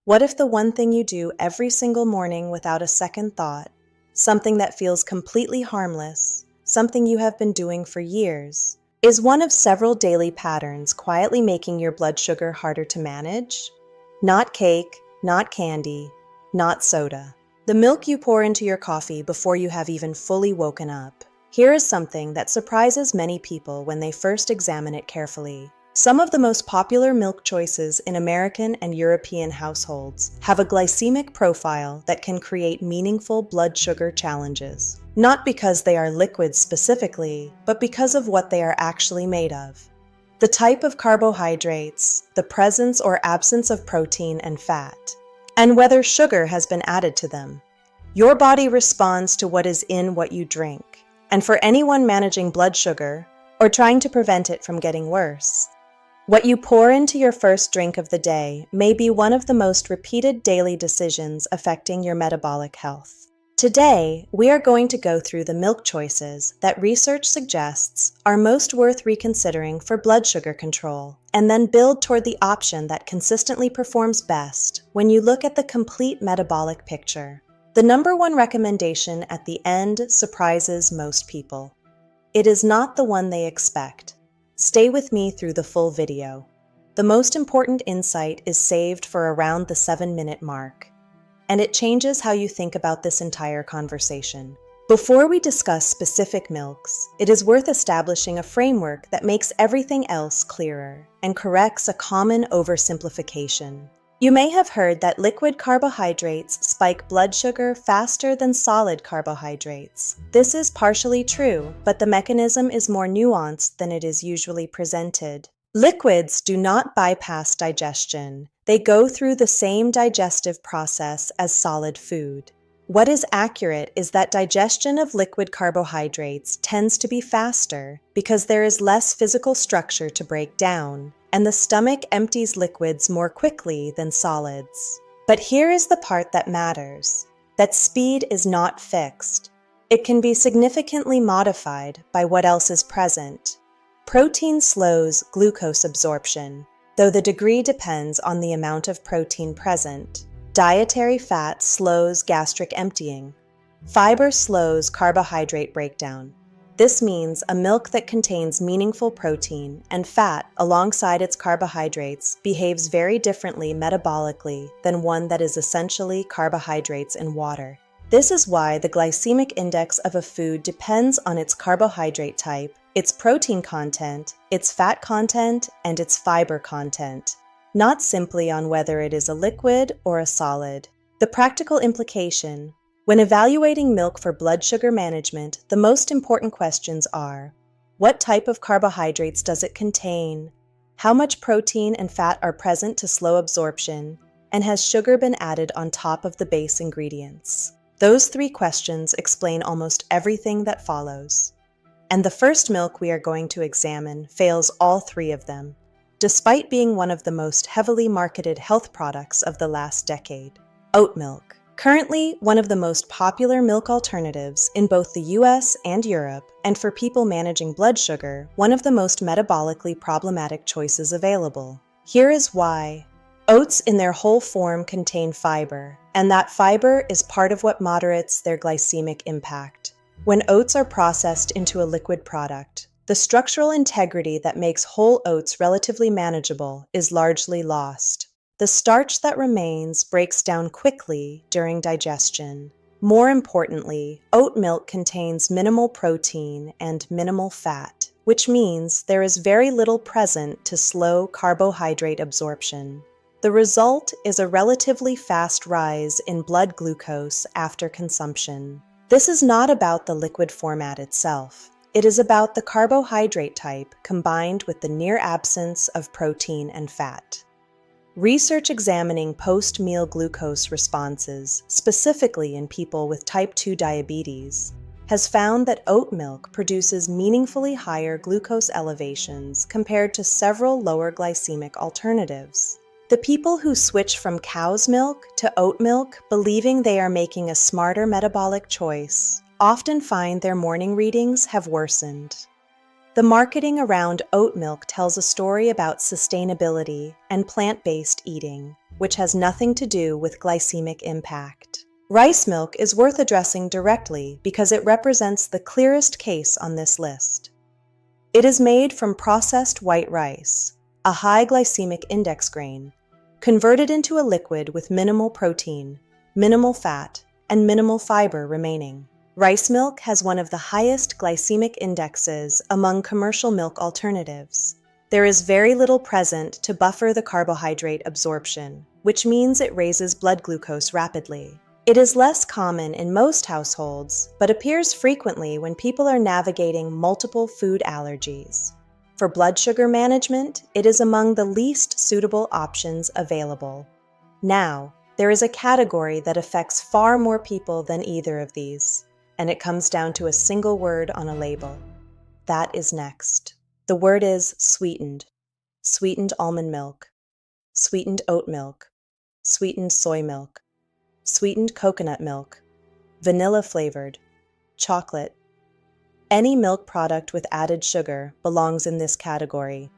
What if the one thing you do every single morning without a second thought, something that feels completely harmless, something you have been doing for years, is one of several daily patterns quietly making your blood sugar harder to manage? Not cake, not candy, not soda. The milk you pour into your coffee before you have even fully woken up. Here is something that surprises many people when they first examine it carefully. Some of the most popular milk choices in American and European households have a glycemic profile that can create meaningful blood sugar challenges. Not because they are liquids specifically, but because of what they are actually made of. The type of carbohydrates, the presence or absence of protein and fat, and whether sugar has been added to them. Your body responds to what is in what you drink. And for anyone managing blood sugar, or trying to prevent it from getting worse, what you pour into your first drink of the day may be one of the most repeated daily decisions affecting your metabolic health. Today, we are going to go through the milk choices that research suggests are most worth reconsidering for blood sugar control, and then build toward the option that consistently performs best when you look at the complete metabolic picture. The number one recommendation at the end surprises most people. It is not the one they expect. Stay with me through the full video. The most important insight is saved for around the 7-minute mark, and it changes how you think about this entire conversation. Before we discuss specific milks, it is worth establishing a framework that makes everything else clearer and corrects a common oversimplification. You may have heard that liquid carbohydrates spike blood sugar faster than solid carbohydrates. This is partially true, but the mechanism is more nuanced than it is usually presented. Liquids do not bypass digestion. They go through the same digestive process as solid food. What is accurate is that digestion of liquid carbohydrates tends to be faster because there is less physical structure to break down, and the stomach empties liquids more quickly than solids. But here is the part that matters, that speed is not fixed. It can be significantly modified by what else is present. Protein slows glucose absorption, though the degree depends on the amount of protein present. Dietary fat slows gastric emptying. Fiber slows carbohydrate breakdown. This means a milk that contains meaningful protein and fat alongside its carbohydrates behaves very differently metabolically than one that is essentially carbohydrates and water. This is why the glycemic index of a food depends on its carbohydrate type, its protein content, its fat content, and its fiber content, not simply on whether it is a liquid or a solid. The practical implication: when evaluating milk for blood sugar management, the most important questions are: what type of carbohydrates does it contain? How much protein and fat are present to slow absorption? And has sugar been added on top of the base ingredients? Those 3 questions explain almost everything that follows. And the first milk we are going to examine fails all 3 of them, despite being one of the most heavily marketed health products of the last decade: oat milk. Currently, one of the most popular milk alternatives in both the US and Europe, and for people managing blood sugar, one of the most metabolically problematic choices available. Here is why. Oats in their whole form contain fiber, and that fiber is part of what moderates their glycemic impact. When oats are processed into a liquid product, the structural integrity that makes whole oats relatively manageable is largely lost. The starch that remains breaks down quickly during digestion. More importantly, oat milk contains minimal protein and minimal fat, which means there is very little present to slow carbohydrate absorption. The result is a relatively fast rise in blood glucose after consumption. This is not about the liquid format itself. It is about the carbohydrate type combined with the near absence of protein and fat. Research examining post-meal glucose responses, specifically in people with type 2 diabetes, has found that oat milk produces meaningfully higher glucose elevations compared to several lower glycemic alternatives. The people who switch from cow's milk to oat milk, believing they are making a smarter metabolic choice, often find their morning readings have worsened. The marketing around oat milk tells a story about sustainability and plant-based eating, which has nothing to do with glycemic impact. Rice milk is worth addressing directly because it represents the clearest case on this list. It is made from processed white rice, a high glycemic index grain, converted into a liquid with minimal protein, minimal fat, and minimal fiber remaining. Rice milk has one of the highest glycemic indexes among commercial milk alternatives. There is very little present to buffer the carbohydrate absorption, which means it raises blood glucose rapidly. It is less common in most households, but appears frequently when people are navigating multiple food allergies. For blood sugar management, it is among the least suitable options available. Now, there is a category that affects far more people than either of these, and it comes down to a single word on a label. That is next. The word is sweetened. Sweetened almond milk, sweetened oat milk, sweetened soy milk, sweetened coconut milk, vanilla flavored, chocolate. Any milk product with added sugar belongs in this category,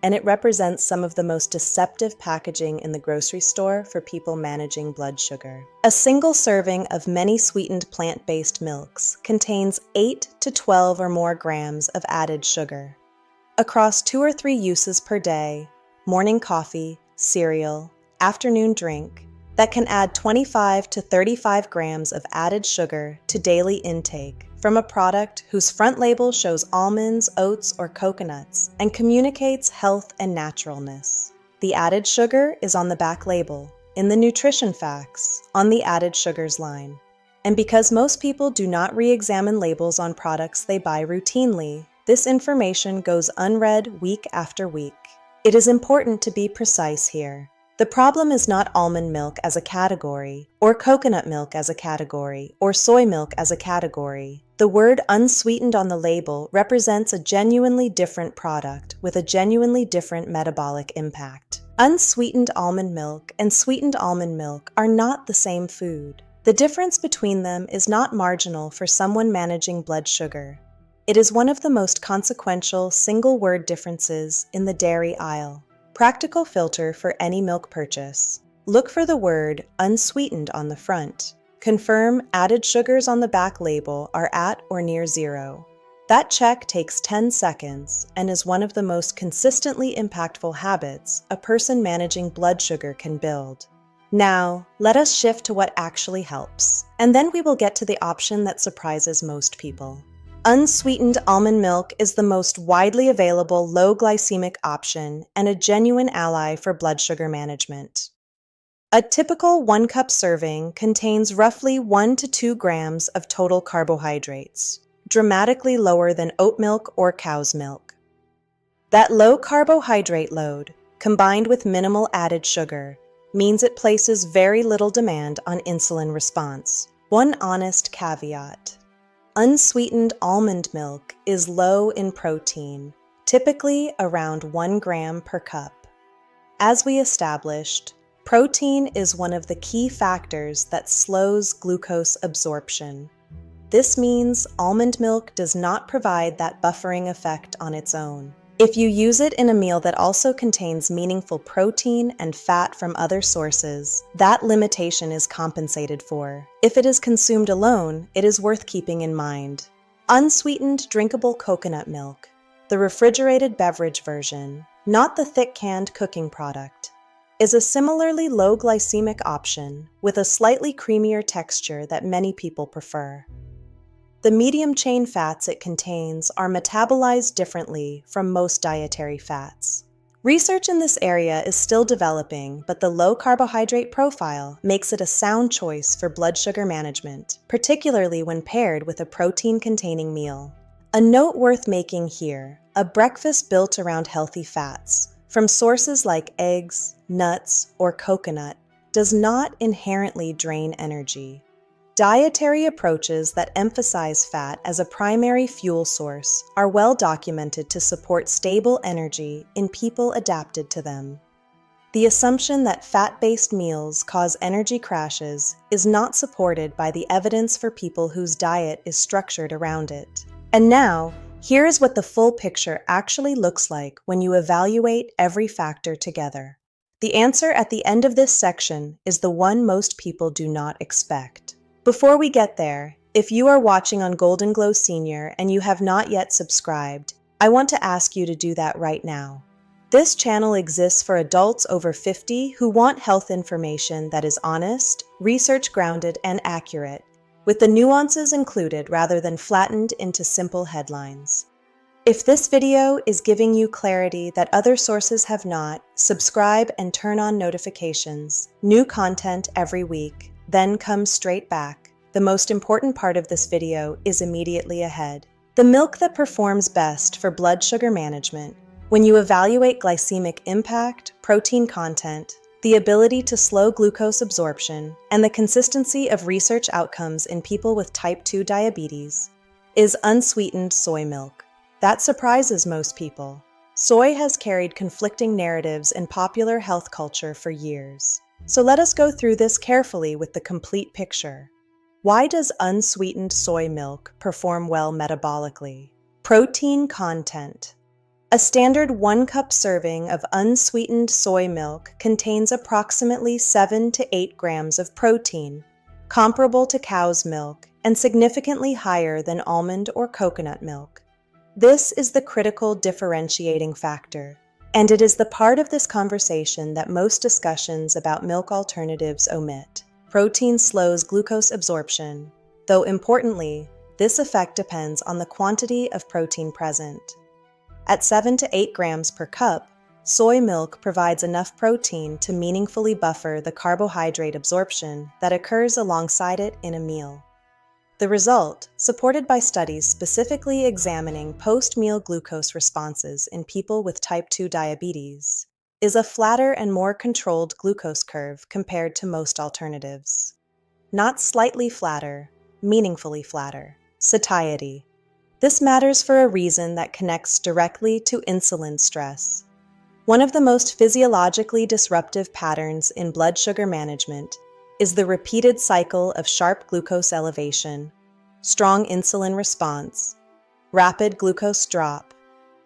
and it represents some of the most deceptive packaging in the grocery store for people managing blood sugar. A single serving of many sweetened plant-based milks contains 8 to 12 or more grams of added sugar. Across 2 or 3 uses per day, morning coffee, cereal, afternoon drink, that can add 25 to 35 grams of added sugar to daily intake from a product whose front label shows almonds, oats, or coconuts and communicates health and naturalness. The added sugar is on the back label, in the nutrition facts, on the added sugars line. And because most people do not re-examine labels on products they buy routinely, this information goes unread week after week. It is important to be precise here. The problem is not almond milk as a category, or coconut milk as a category, or soy milk as a category. The word unsweetened on the label represents a genuinely different product with a genuinely different metabolic impact. Unsweetened almond milk and sweetened almond milk are not the same food. The difference between them is not marginal for someone managing blood sugar. It is one of the most consequential single-word differences in the dairy aisle. Practical filter for any milk purchase. Look for the word unsweetened on the front. Confirm added sugars on the back label are at or near 0. That check takes 10 seconds and is one of the most consistently impactful habits a person managing blood sugar can build. Now, let us shift to what actually helps, and then we will get to the option that surprises most people. Unsweetened almond milk is the most widely available low glycemic option and a genuine ally for blood sugar management. A typical 1-cup serving contains roughly 1 to 2 grams of total carbohydrates, dramatically lower than oat milk or cow's milk. That low carbohydrate load, combined with minimal added sugar, means it places very little demand on insulin response. One honest caveat. Unsweetened almond milk is low in protein, typically around 1 gram per cup. As we established, protein is one of the key factors that slows glucose absorption. This means almond milk does not provide that buffering effect on its own. If you use it in a meal that also contains meaningful protein and fat from other sources, that limitation is compensated for. If it is consumed alone, it is worth keeping in mind. Unsweetened drinkable coconut milk, the refrigerated beverage version, not the thick canned cooking product, is a similarly low glycemic option with a slightly creamier texture that many people prefer. The medium-chain fats it contains are metabolized differently from most dietary fats. Research in this area is still developing, but the low carbohydrate profile makes it a sound choice for blood sugar management, particularly when paired with a protein-containing meal. A note worth making here, a breakfast built around healthy fats, from sources like eggs, nuts, or coconut, does not inherently drain energy. Dietary approaches that emphasize fat as a primary fuel source are well documented to support stable energy in people adapted to them. The assumption that fat-based meals cause energy crashes is not supported by the evidence for people whose diet is structured around it. And now, Here is what the full picture actually looks like when you evaluate every factor together. The answer at the end of this section is the one most people do not expect. Before we get there, if you are watching on Golden Glow Senior and you have not yet subscribed, I want to ask you to do that right now. This channel exists for adults over 50 who want health information that is honest, research-grounded, and accurate, with the nuances included rather than flattened into simple headlines. If this video is giving you clarity that other sources have not, subscribe and turn on notifications. New content every week, then come straight back. The most important part of this video is immediately ahead. The milk that performs best for blood sugar management. When you evaluate glycemic impact, protein content, the ability to slow glucose absorption, and the consistency of research outcomes in people with type 2 diabetes, is unsweetened soy milk. That surprises most people. Soy has carried conflicting narratives in popular health culture for years. So let us go through this carefully with the complete picture. Why does unsweetened soy milk perform well metabolically? Protein content. A standard 1-cup serving of unsweetened soy milk contains approximately 7 to 8 grams of protein, comparable to cow's milk and significantly higher than almond or coconut milk. This is the critical differentiating factor, and it is the part of this conversation that most discussions about milk alternatives omit. Protein slows glucose absorption, though importantly, this effect depends on the quantity of protein present. At 7 to 8 grams per cup, soy milk provides enough protein to meaningfully buffer the carbohydrate absorption that occurs alongside it in a meal. The result, supported by studies specifically examining post-meal glucose responses in people with type 2 diabetes, is a flatter and more controlled glucose curve compared to most alternatives. Not slightly flatter, meaningfully flatter. Satiety. This matters for a reason that connects directly to insulin stress. One of the most physiologically disruptive patterns in blood sugar management is the repeated cycle of sharp glucose elevation, strong insulin response, rapid glucose drop,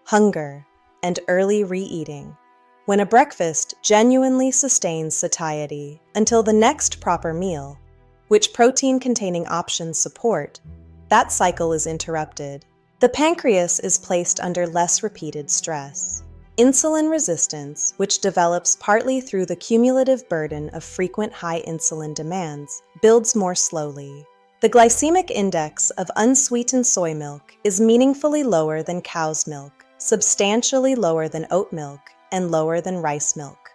hunger, and early re-eating. When a breakfast genuinely sustains satiety until the next proper meal, which protein-containing options support, that cycle is interrupted. The pancreas is placed under less repeated stress. Insulin resistance, which develops partly through the cumulative burden of frequent high insulin demands, builds more slowly. The glycemic index of unsweetened soy milk is meaningfully lower than cow's milk, substantially lower than oat milk, and lower than rice milk.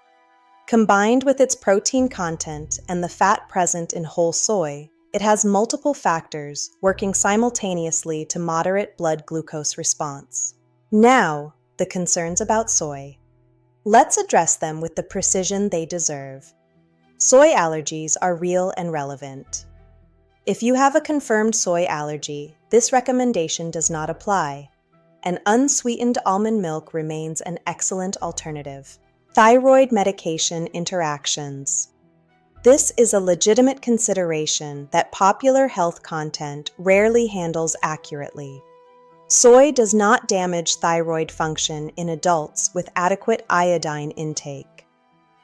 Combined with its protein content and the fat present in whole soy, it has multiple factors working simultaneously to moderate blood glucose response. Now, the concerns about soy. Let's address them with the precision they deserve. Soy allergies are real and relevant. If you have a confirmed soy allergy, this recommendation does not apply, and unsweetened almond milk remains an excellent alternative. Thyroid medication interactions. This is a legitimate consideration that popular health content rarely handles accurately. Soy does not damage thyroid function in adults with adequate iodine intake.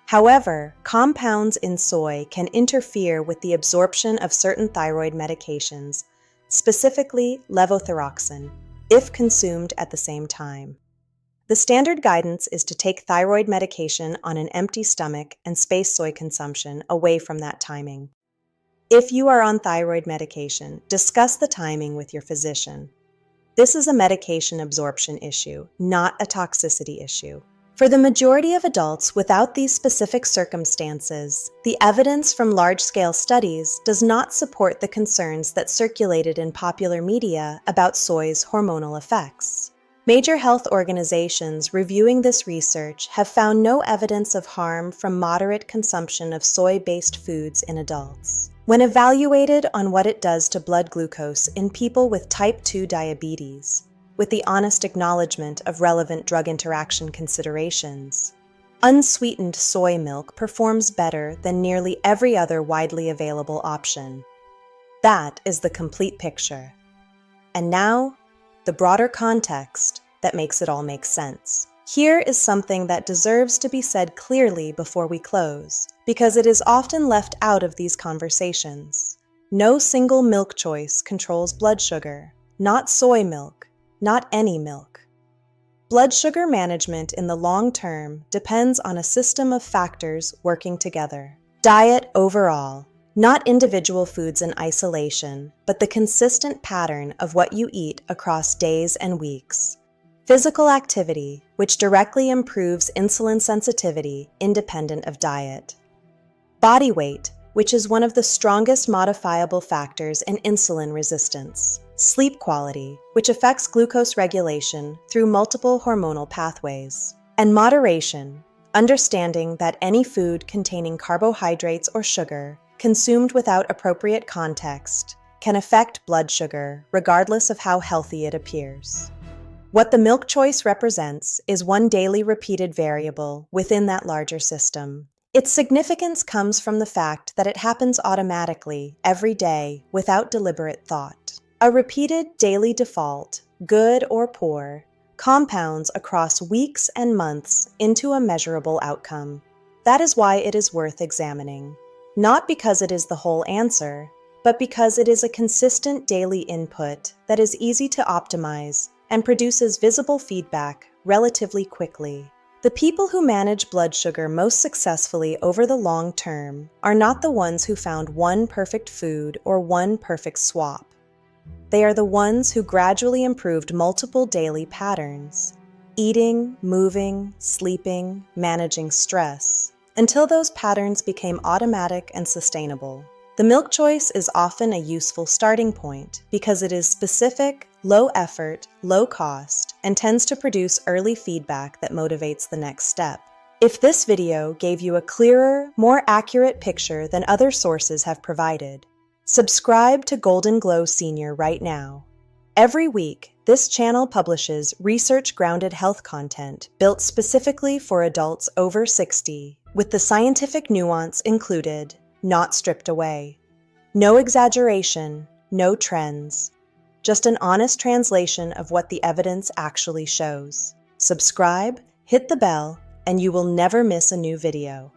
However, compounds in soy can interfere with the absorption of certain thyroid medications, specifically levothyroxine, if consumed at the same time. The standard guidance is to take thyroid medication on an empty stomach and space soy consumption away from that timing. If you are on thyroid medication, discuss the timing with your physician. This is a medication absorption issue, not a toxicity issue. For the majority of adults without these specific circumstances, the evidence from large-scale studies does not support the concerns that circulated in popular media about soy's hormonal effects. Major health organizations reviewing this research have found no evidence of harm from moderate consumption of soy-based foods in adults. When evaluated on what it does to blood glucose in people with type 2 diabetes, with the honest acknowledgement of relevant drug interaction considerations, unsweetened soy milk performs better than nearly every other widely available option. That is the complete picture. And now, the broader context that makes it all make sense. Here is something that deserves to be said clearly before we close, because it is often left out of these conversations. No single milk choice controls blood sugar, not soy milk, not any milk. Blood sugar management in the long term depends on a system of factors working together. Diet overall, not individual foods in isolation, but the consistent pattern of what you eat across days and weeks. Physical activity, which directly improves insulin sensitivity independent of diet. Body weight, which is one of the strongest modifiable factors in insulin resistance. Sleep quality, which affects glucose regulation through multiple hormonal pathways. And moderation, understanding that any food containing carbohydrates or sugar consumed without appropriate context can affect blood sugar regardless of how healthy it appears. What the milk choice represents is one daily repeated variable within that larger system. Its significance comes from the fact that it happens automatically every day without deliberate thought. A repeated daily default, good or poor, compounds across weeks and months into a measurable outcome. That is why it is worth examining. Not because it is the whole answer, but because it is a consistent daily input that is easy to optimize and produces visible feedback relatively quickly. The people who manage blood sugar most successfully over the long term are not the ones who found one perfect food or one perfect swap. They are the ones who gradually improved multiple daily patterns, eating, moving, sleeping, managing stress, until those patterns became automatic and sustainable. The milk choice is often a useful starting point because it is specific, low effort, low cost, and tends to produce early feedback that motivates the next step. If this video gave you a clearer, more accurate picture than other sources have provided, subscribe to Golden Glow Senior right now. Every week, this channel publishes research-grounded health content built specifically for adults over 60, with the scientific nuance included, not stripped away. No exaggeration, no trends. Just an honest translation of what the evidence actually shows. Subscribe, hit the bell, and you will never miss a new video.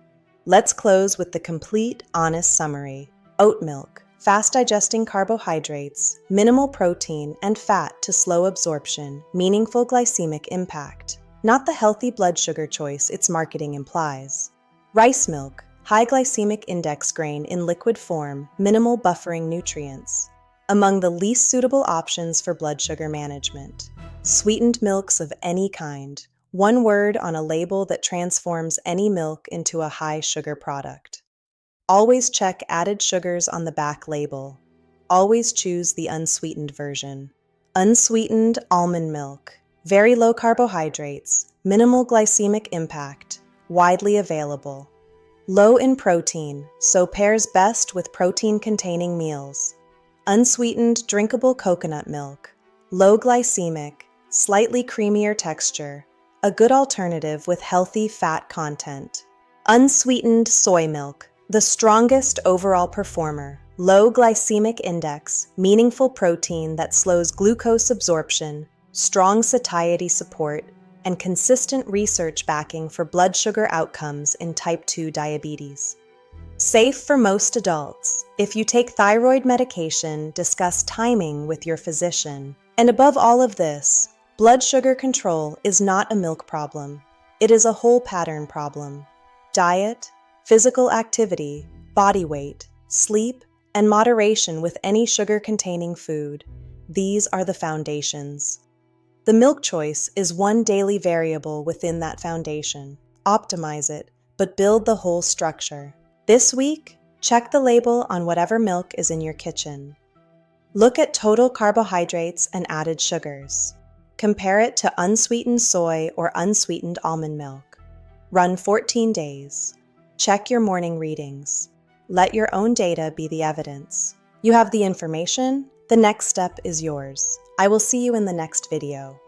Let's close with the complete, honest summary. Oat milk, fast-digesting carbohydrates, minimal protein and fat to slow absorption, meaningful glycemic impact. Not the healthy blood sugar choice its marketing implies. Rice milk, high glycemic index grain in liquid form, minimal buffering nutrients. Among the least suitable options for blood sugar management. Sweetened milks of any kind, one word on a label that transforms any milk into a high-sugar product. Always check added sugars on the back label. Always choose the unsweetened version. Unsweetened almond milk, very low carbohydrates, minimal glycemic impact, widely available. Low in protein, so pairs best with protein-containing meals. Unsweetened drinkable coconut milk, low glycemic, slightly creamier texture, a good alternative with healthy fat content. Unsweetened soy milk, the strongest overall performer, low glycemic index, meaningful protein that slows glucose absorption, strong satiety support, and consistent research backing for blood sugar outcomes in type 2 diabetes. Safe for most adults. If you take thyroid medication, discuss timing with your physician. And above all of this, blood sugar control is not a milk problem. It is a whole pattern problem. Diet, physical activity, body weight, sleep, and moderation with any sugar-containing food. These are the foundations. The milk choice is one daily variable within that foundation. Optimize it, but build the whole structure. This week, check the label on whatever milk is in your kitchen. Look at total carbohydrates and added sugars. Compare it to unsweetened soy or unsweetened almond milk. Run 14 days. Check your morning readings. Let your own data be the evidence. You have the information, the next step is yours. I will see you in the next video.